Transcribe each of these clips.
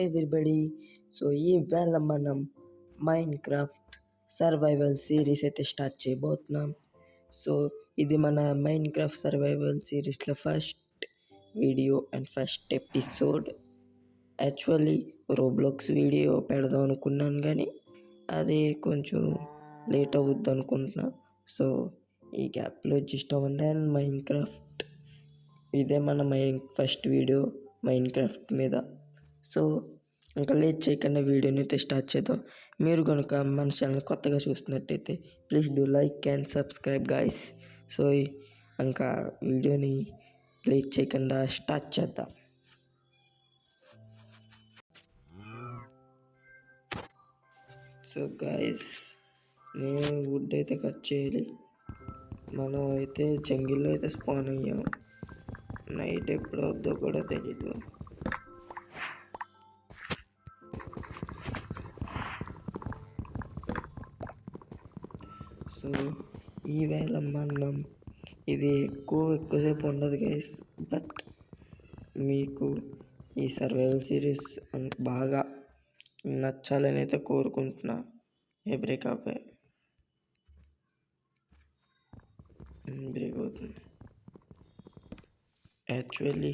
Everybody. So ఈవేళ మనం Minecraft survival series అయితే స్టార్ట్ చేయబోతున్నాం. సో ఇది మన మైన్క్రాఫ్ట్ సర్వైవల్ సిరీస్లో first video and first episode. Actually Roblox video పెడదాం అనుకున్నాను కానీ అది కొంచెం లేట్ అవుద్ది అనుకుంటున్నా. సో ఈ గ్యాప్లో జస్ట్ అండ్ మైన్క్రాఫ్ట్ ఇదే మన ఫస్ట్ వీడియో మైన్క్రాఫ్ట్ మీద. సో ఇంకా లేట్ చేయకుండా వీడియోని అయితే స్టార్ట్ చేద్దాం. మీరు కనుక మన ఛానల్ కొత్తగా చూస్తున్నట్టయితే please do like and subscribe guys. So ఇంకా వీడియోని లేట్ చేయకుండా స్టార్ట్ చేద్దాం. సో గాయస్, నేను వుడ్ అయితే కట్ చేయాలి. మనం అయితే జంగిల్లో అయితే స్పాన్ అయ్యాం. నైట్ ఎప్పుడు అవుద్దో కూడా తెలీదు. సో ఈవేళ మనం ఇది ఎక్కువసేపు ఉండదు గైస్, బట్ మీకు ఈ సర్వైవల్ సిరీస్ బాగా నచ్చాలని అయితే కోరుకుంటున్నా. ఏ బ్రేక్ అవుతుంది. యాక్చువల్లీ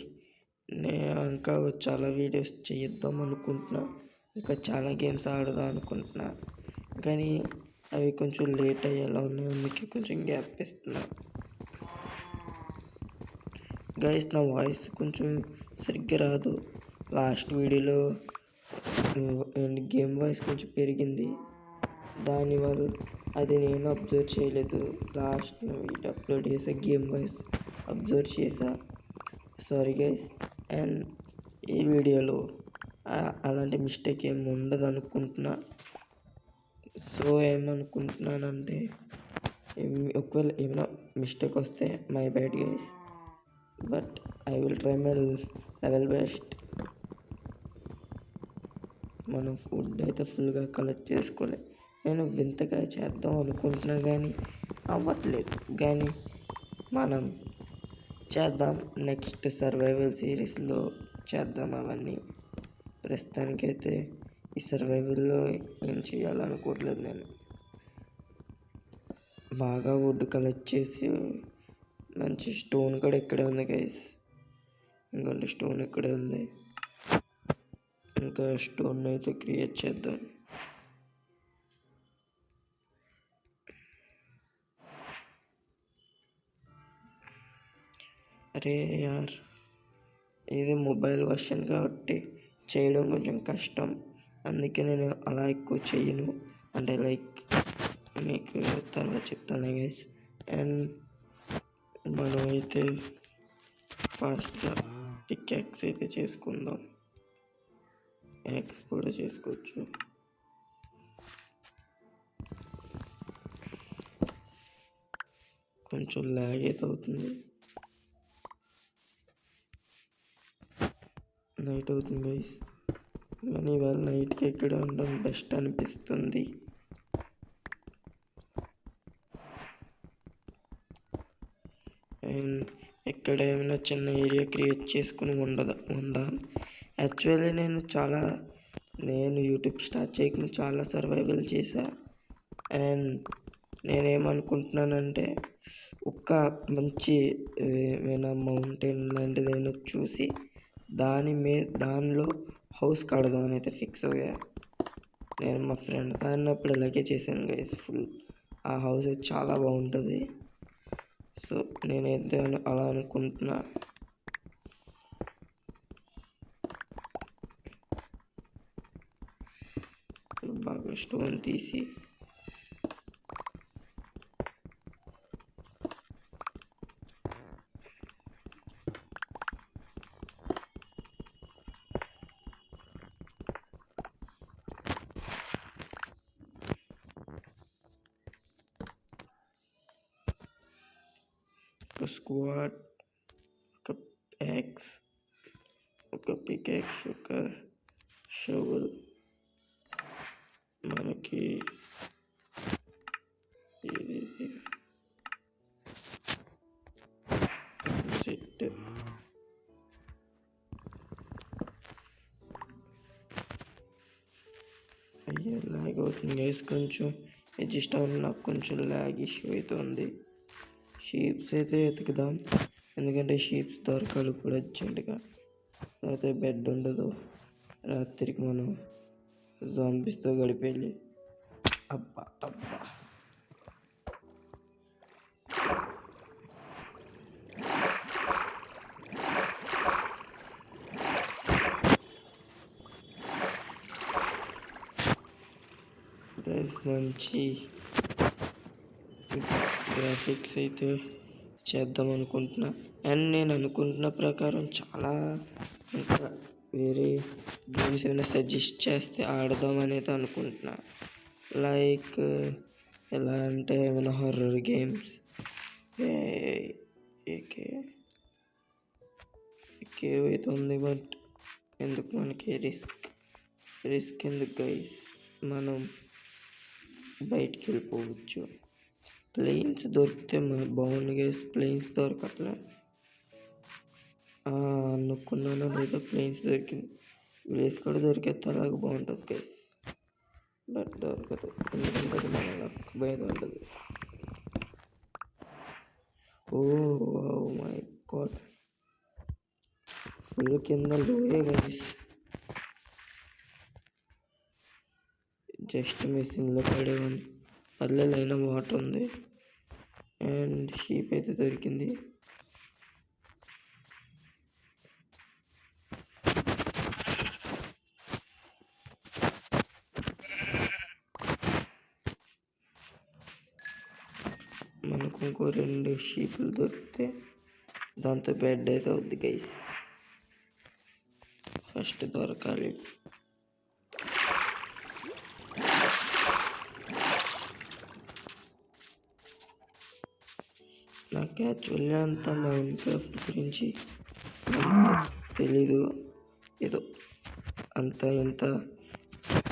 నేను ఇంకా చాలా వీడియోస్ చేద్దాం అనుకుంటున్నా, ఇంకా చాలా గేమ్స్ ఆడదాం అనుకుంటున్నా, కానీ అవి కొంచెం లేట్ అయ్యేలా ఉన్నాయి. అందుకే కొంచెం గ్యాప్ ఇస్తున్నా. గైస్, నా వాయిస్ కొంచెం సరిగ్గా రాదు. లాస్ట్ వీడియోలో గేమ్ వాయిస్ కొంచెం పెరిగింది. దానివల్ల అది నేను అబ్జర్వ్ చేయలేదు. లాస్ట్ వీడియో అప్లోడ్ చేసా, గేమ్ వాయిస్ అబ్జర్వ్ చేసా. Sorry guys. అండ్ ఈ వీడియోలో అలాంటి మిస్టేక్ ఏమి ఉండదు అనుకుంటున్నా. సో ఏమనుకుంటున్నానంటే, ఒకవేళ ఏమైనా మిస్టేక్ వస్తే my bad guys, but I will try my level best. మనం ఫుడ్ అయితే ఫుల్గా కలెక్ట్ చేసుకోలే. నేను వింతగా చేద్దాం అనుకుంటున్నా కానీ అవ్వట్లేదు. కానీ మనం చేద్దాం, నెక్స్ట్ సర్వైవల్ సిరీస్లో చేద్దాం అవన్నీ. ప్రస్తుతానికైతే ఈ సర్వైవల్లో ఏం చేయాలనుకోవట్లేదు. నేను బాగా వుడ్ కలెక్ట్ చేసి మంచి స్టోన్ కూడా ఇక్కడే ఉంది గైస్. ఇంకొంచెం స్టోన్ ఇక్కడే ఉంది. ఇంకా స్టోన్ అయితే క్రియేట్ చేద్దాం. అరే యార్, ఇది మొబైల్ వర్షన్ కాబట్టి చేయడం కొంచెం కష్టం. అందుకే నేను అలా ఎక్కువ చేయను. అంటే లైక్ మీకు తర్వాత చెప్తాను గైస్. అండ్ మనం అయితే ఫాస్ట్గా పిక్యాక్స్ అయితే చేసుకుందాం. యాక్స్ కూడా చేసుకోవచ్చు. కొంచెం లాగ్ అయితే అవుతుంది. నైట్ అవుతుంది గైస్, కానీ ఇవాళ నైట్కి ఎక్కడ ఉండడం బెస్ట్ అనిపిస్తుంది. అండ్ ఎక్కడ ఏమైనా చిన్న ఏరియా క్రియేట్ చేసుకుని ఉందా. యాక్చువల్లీ నేను యూట్యూబ్ స్టార్ట్ చేయకుండా చాలా సర్వైవల్ చేశా. అండ్ నేనేమనుకుంటున్నానంటే, ఒక మంచి ఏమైనా మౌంటైన్ లాంటిది ఏమైనా చూసి దానిలో హౌస్ కడదాం అని అయితే ఫిక్స్ అయ్యా. నేను మా ఫ్రెండ్తో అన్నప్పుడు ఇలాగే చేశాను గైస్. ఆ హౌస్ అయితే చాలా బాగుంటుంది. సో నేనైతే అలా అనుకుంటున్నా. బాగా స్టోన్ తీసి ఒక స్క్వాడ్, ఒక యాక్స్, ఒక పికాక్స్, ఒక షవల్, మనకి ఇది సెట్. అవుతుంది గైస్. కొంచెం అడ్జస్ట్ అవ్వండి, నాకు కొంచెం ల్యాగ్ ఇష్యూ అవుతుంది. షీప్స్ అయితే వెతుకుదాం, ఎందుకంటే షీప్స్ దొరకాలి ఇప్పుడు అర్జెంటుగా. అయితే బెడ్ ఉండదు, రాత్రికి మనం జాంబీస్తో గడిపేయాలి. అబ్బా అబ్బా మంచి గ్రాఫిక్స్ అయితే చేద్దాం అనుకుంటున్నా. అండ్ నేను అనుకుంటున్న ప్రకారం చాలా ఇంకా వేరే గేమ్స్ ఏమైనా సజెస్ట్ చేస్తే ఆడదాం అనేది అనుకుంటున్నా. లైక్ ఎలా అంటే ఏమైనా హారర్ గేమ్స్, కేవ్ అయితే ఉంది, బట్ ఎందుకు మనకి రిస్క్ ఎందుకు గైస్, మనం బయటికి వెళ్ళిపోవచ్చు. ప్లేన్స్ దొరికితే బాగుంది గైస్, ప్లేన్స్ దొరకట్లే. అనుకున్నాను లేదా ప్లేన్స్ దొరికింది, ప్లేస్ కూడా దొరికేస్తే అలాగే బాగుంటుంది గైస్, బట్ దొరకదు, ఎందుకంటే మన లక్ భయం ఉంటుంది. ఓ మై గాడ్, ఫుల్ కింద లోయే గైస్, జస్ట్ మిస్సింగ్లో పడేవాడిని. పర్లేదు అయినా వాటర్ ఉంది. అండ్ షీప్ అయితే దొరికింది. మనకు ఇంకో 2 షీపులు దొరికితే దాంతో బెడ్ అయితే అవుద్ది గైస్. ఫస్ట్ దొరకాలి. నాకు యాక్చువల్గా అంత మైన్క్రాఫ్ట్ గురించి తెలీదు, ఏదో అంత ఎంత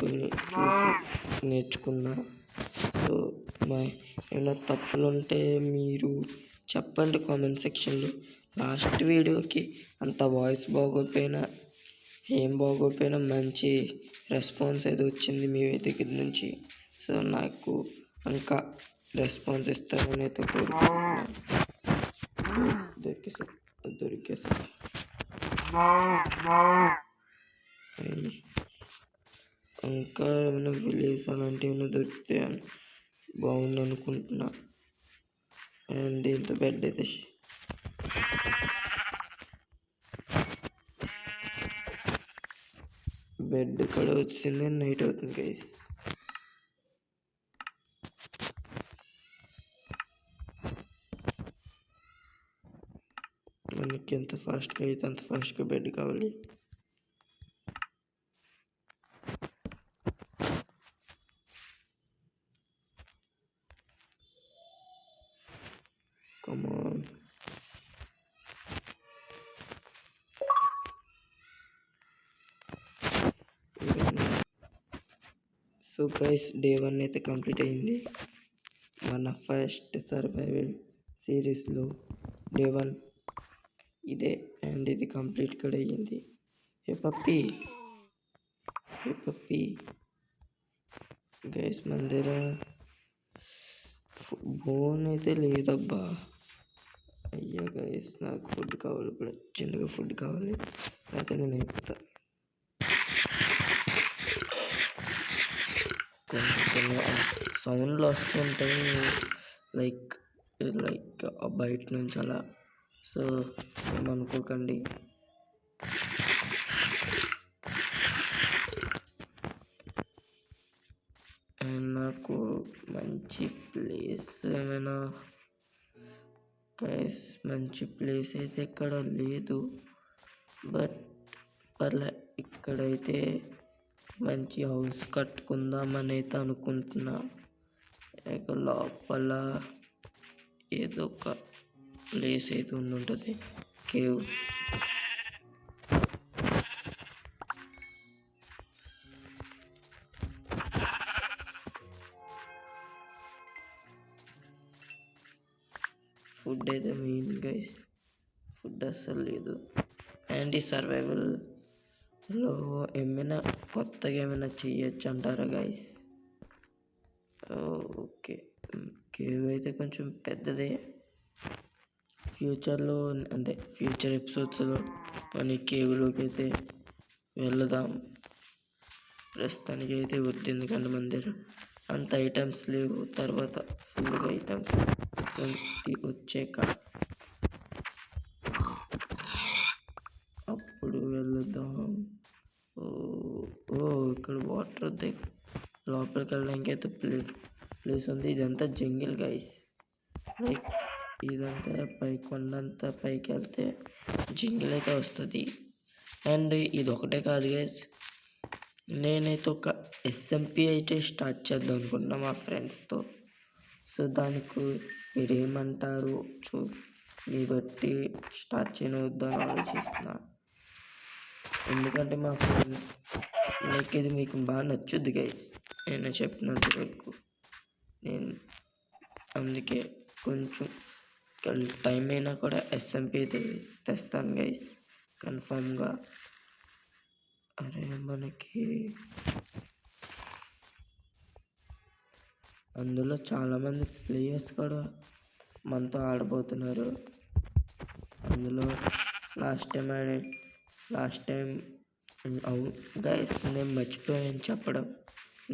కొన్ని చూసి నేర్చుకున్నా. సో ఏమైనా తప్పులు ఉంటే మీరు చెప్పండి కామెంట్ సెక్షన్లో. లాస్ట్ వీడియోకి అంత వాయిస్ బాగోపోయినా ఏం బాగోపోయినా మంచి రెస్పాన్స్ అయితే వచ్చింది మీ దగ్గర నుంచి. సో నాకు ఇంకా రెస్పాన్స్ ఇస్తారని అయితే కోరుకుంటున్నాను. దొరికేసా ఇంకా ఏమైనా విలేజ్ అలాంటివి ఏమైనా దొరికితే బాగుంది అనుకుంటున్నా. అండ్ దీంతో బెడ్ అయితే బెడ్ కూడా వచ్చింది, నైట్ అవుతుంది గైస్. మనకి ఎంత ఫాస్ట్గా అయితే అంత ఫాస్ట్గా బెడ్ కావాలి. కమాన్, సో గైస్ డే 1 అయితే కంప్లీట్ అయింది మన ఫస్ట్ సర్వైవల్ సిరీస్లో. డే 1 ఇదే, అండ్ ఇది కంప్లీట్ కూడా అయ్యింది. హే పప్పీ గైస్, మన దగ్గర బోన్ అయితే లేదబ్బా. అయ్యా గైస్, నాకు ఫుడ్ కావాలి, ఇప్పుడు అర్జెంట్గా ఫుడ్ కావాలి, అయితే నేను అయిపోతా. కొన్ని సౌండ్లు వస్తుంటాయి లైక్ బయట నుంచి అలా, సో ఏమనుకోకండి. అండ్ నాకు మంచి ప్లేస్ ఏమైనా గైస్, మంచి ప్లేస్ అయితే ఎక్కడ లేదు, బట్ పర్లే, ఇక్కడైతే మంచి హౌస్ కట్టుకుందామని అయితే అనుకుంటున్నా. లోపల ఏదో ఒక ప్లేస్ అయితే ఉంటుంది, కేవ్. ఫుడ్ అయితే మెయిన్ గైస్, ఫుడ్ అస్సలు లేదు. అండ్ ఈ సర్వైవల్లో ఏమైనా కొత్తగా ఏమైనా చేయొచ్చు అంటారా గైస్? ఓకే. కేవ్ అయితే కొంచెం పెద్దదే. ఫ్యూచర్లో అంటే ఫ్యూచర్ ఎపిసోడ్స్లో మన కేవ్లోకి అయితే వెళదాం. ప్రస్తుతానికి అయితే వద్దు, ఎందుకంటే మన దగ్గర అంత ఐటమ్స్ లేవు. తర్వాత ఫుల్గా ఐటమ్స్ వచ్చాక అప్పుడు వెళదాం. ఇక్కడ వాటర్ వద్ద లోపలికి వెళ్ళడానికి అయితే ప్లేస్ ఉంది. ఇదంతా జంగిల్ గైస్. లైక్ ఇదంతా కొండంతా పైకి వెళ్తే జంగిల్ అయితే వస్తుంది. అండ్ ఇది ఒకటే కాదు గైస్, నేనైతే ఒక SMP అయితే స్టార్ట్ చేద్దాం అనుకుంటున్నా మా ఫ్రెండ్స్తో. సో దానికి మీరేమంటారు మీ బట్టి స్టార్ట్ చేయవద్దని ఆలోచిస్తున్నా. ఎందుకంటే మా ఫ్రెండ్స్ లైక్ ఇది మీకు బాగా నచ్చుద్ది గైస్, నేను చెప్పినంత వరకు. నేను అందుకే కొంచెం టైం అయినా కూడా SMP అయితే తెస్తాను గైస్ కన్ఫామ్గా. అరే మనకి అందులో చాలామంది ప్లేయర్స్ కూడా మనతో ఆడబోతున్నారు. అందులో లాస్ట్ టైం గైస్ నేను మర్చిపోయాను చెప్పడం.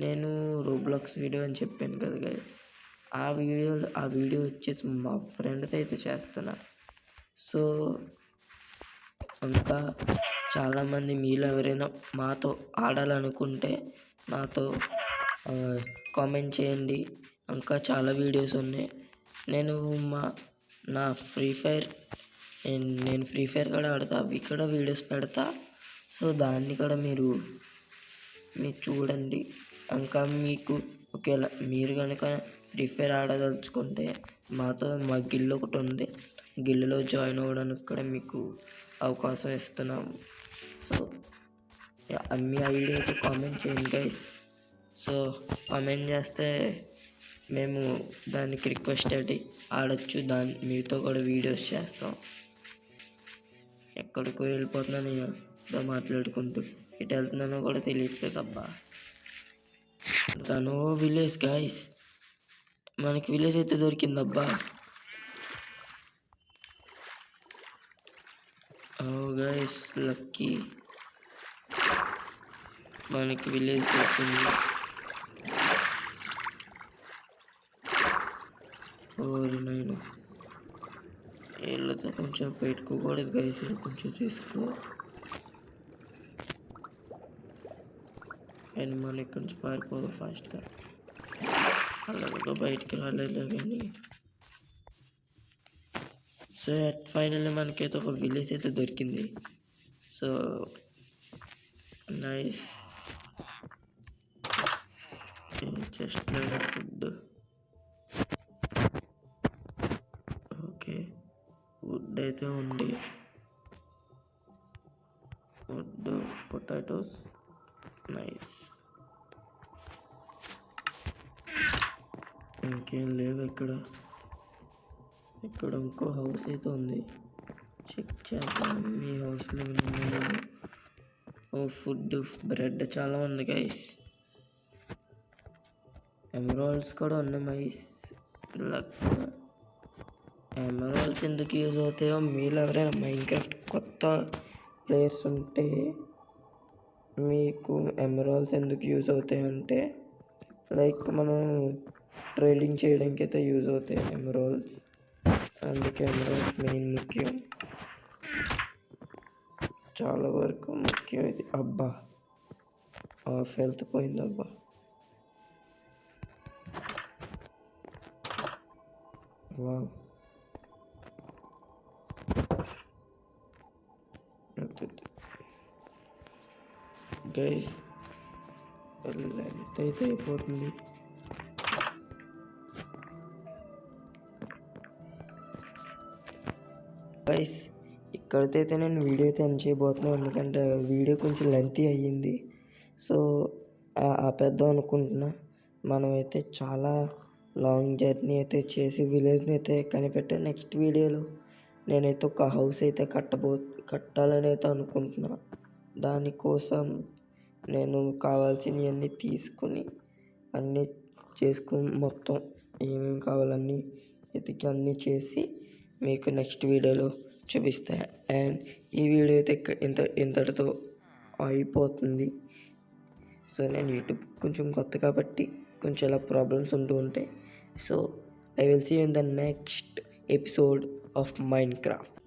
నేను రోబ్లాక్స్ వీడియో అని చెప్పాను కదా గైస్, ఆ వీడియో వచ్చేసి మా ఫ్రెండ్స్ అయితే చేస్తున్నా. సో ఇంకా చాలామంది మీలో ఎవరైనా మాతో ఆడాలనుకుంటే నాతో కామెంట్ చేయండి. ఇంకా చాలా వీడియోస్ ఉన్నాయి. నేను ఫ్రీ ఫైర్ కూడా ఆడతా, అవి కూడా వీడియోస్ పెడతా. సో దాన్ని కూడా మీరు చూడండి. ఇంకా మీకు ఒకవేళ మీరు కనుక ఫ్రీ ఫైర్ ఆడదలుచుకుంటే మా గిల్లు ఒకటి ఉంది, గిల్లులో జాయిన్ అవ్వడానికి కూడా మీకు అవకాశం ఇస్తున్నాము. సో మీ ఐడి అయితే కామెంట్ చేయండి గైస్. సో కామెంట్ చేస్తే మేము దానికి రిక్వెస్ట్ అయితే ఆడచ్చు, మీతో కూడా వీడియోస్ చేస్తాం. ఎక్కడికో వెళ్ళిపోతున్నాను ఇక మాట్లాడుకుంటూ, ఎటు వెళ్తున్నానో కూడా తెలియట్లేదు అబ్బా. తను విలేజ్ గైస్, మనకి విలేజ్ అయితే దొరికిందబ్బా. గైస్ లక్కీ, మనకి విలేజ్ దొరికింది. నేను వీళ్ళతో కొంచెం పెట్టుకోకూడదు గైస్, కొంచెం రిస్క్. కానీ మనం ఇక్కడి నుంచి పారిపోదు ఫాస్ట్గా, అలాగే బయటికి రాలేదు కానీ. సో ఫైనల్లీ మనకైతే ఒక విలేజ్ అయితే దొరికింది. So nice, just food. Okay, wood అయితే ఉంది, వుడ్, పొటాటోస్, నైస్. ఇంకేం లేవు ఇక్కడ ఇంకో హౌస్ అయితే ఉంది, చెక్ చేద్దాం మీ హౌస్లో ఉన్నాయో. ఫుడ్, బ్రెడ్ చాలా ఉంది గైస్. ఎమరాల్డ్స్ కూడా ఉన్నాయి మైస్. ఎమరాల్డ్స్ ఎందుకు యూజ్ అవుతాయో, మీలో ఎవరైనా మైన్క్రాఫ్ట్ కొత్త ప్లేయర్స్ ఉంటే మీకు ఎమరాల్డ్స్ ఎందుకు యూజ్ అవుతాయంటే, లైక్ మనం ట్రేడింగ్ చేయడానికి అయితే యూజ్ అవుతాయి ఎమరాల్డ్స్. అందుకే ఎమరాల్డ్స్ మెయిన్ ముఖ్యం, చాలా వరకు ముఖ్యం ఇది. అబ్బా హెల్త్ పోయిందబ్బా. వావ్, గైస్ లెంత్ అయితే అయిపోతుంది. గైస్ ఇక్కడితో నేను వీడియో అయితే ఎండ్ చేయబోతున్నాను, ఎందుకంటే వీడియో కొంచెం లెంతీ అయ్యింది. సో ఆపేద్దాం అనుకుంటున్నా. మనమైతే చాలా లాంగ్ జర్నీ అయితే చేసి విలేజ్ని అయితే కనిపెట్టే నెక్స్ట్ వీడియోలో నేనైతే ఒక హౌస్ అయితే కట్టాలని అయితే అనుకుంటున్నా. దానికోసం నేను కావాల్సినవన్నీ తీసుకుని అన్నీ చేసుకుని మొత్తం ఏమేమి కావాలన్నీ వెతికి అన్నీ చేసి మీకు నెక్స్ట్ వీడియోలో చూపిస్తా. అండ్ ఈ వీడియో అయితే ఇంతటితో అయిపోతుంది. సో నేను యూట్యూబ్ కొంచెం కొత్త కాబట్టి కొంచెం ఇలా ప్రాబ్లమ్స్ ఉంటూ ఉంటాయి. So I will see you in the next episode of Minecraft.